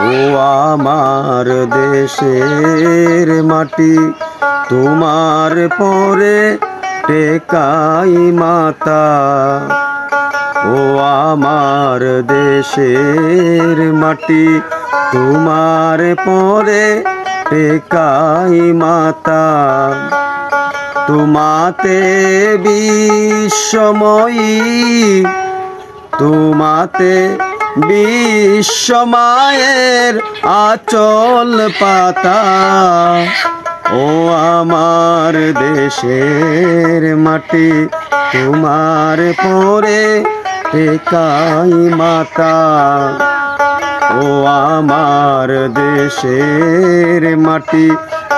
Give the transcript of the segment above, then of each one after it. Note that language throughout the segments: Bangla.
ও আমার দেশের মাটি তোমার পরে টেকাই মাতা। ও আমার দেশের মাটি তোমার পরে টেকাই মাতা। তোমাতে বিশ্বময়ী তোমাতে বিশ্বমায়ের আঁচল পাতা। ও আমার দেশের মাটি তোমার পরে টেকাই মাতা। ও আমার দেশের মাটি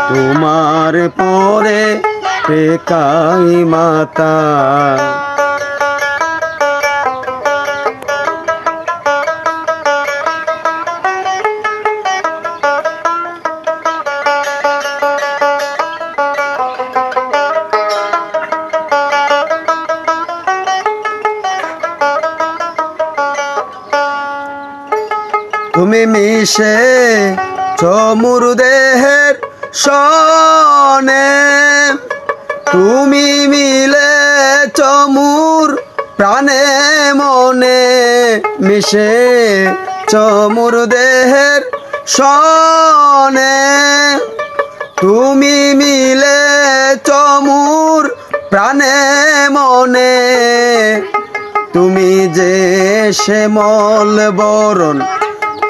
তোমার পরে টেকাই মাতা। তুমি মিশে চমুর দেহের সনে, তুমি মিলে চমুর প্রাণে মনে। মিশে চমুর দেহের সনে, তুমি মিলে চমুর প্রাণে মনে। তুমি যে শ্যামল বরণ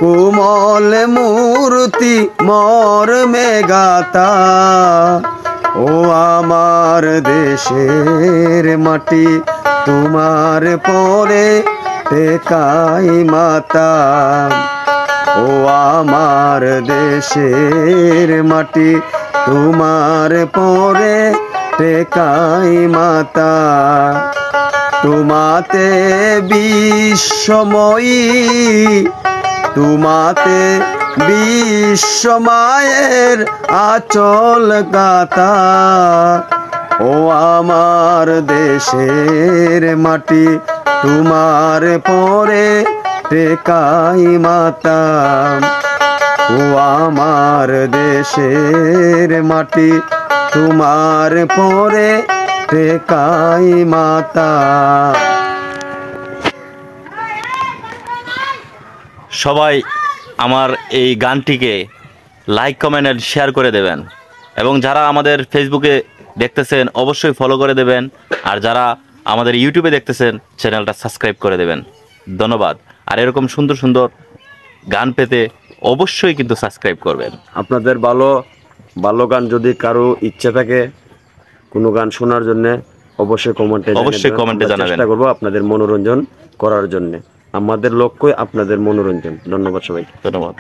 কোমল মূর্তি মর্মে গাতা। ও আমার দেশের মাটি তোমার পরে টেকাই মাতা। ও আমার দেশের মাটি তোমার পরে টেকাই মাতা। তোমাতে বিশ্বময়ী তোমাতে বিশ্বমায়ের আঁচল গাতা। ও আমার দেশের মাটি তোমার পরে টেকাই মাতা। ও আমার দেশের মাটি তোমার পরে টেকাই মাতা। সবাই আমার এই গানটিকে লাইক কমেন্ট এন্ড শেয়ার করে দেবেন, এবং যারা আমাদের ফেসবুকে দেখতেছেন অবশ্যই ফলো করে দেবেন, আর যারা আমাদের ইউটিউবে দেখতেছেন চ্যানেলটা সাবস্ক্রাইব করে দেবেন। ধন্যবাদ। আর এরকম সুন্দর সুন্দর গান পেতে অবশ্যই কিন্তু সাবস্ক্রাইব করবেন। আপনাদের ভালো গান যদি কারো ইচ্ছে থাকে কোনো গান শোনার জন্য অবশ্যই কমেন্টে জানাবেন। চেষ্টা করবো আপনাদের মনোরঞ্জন করার জন্য। আমাদের লক্ষ্য আপনাদের মনোরঞ্জন। ধন্যবাদ সবাই। ধন্যবাদ।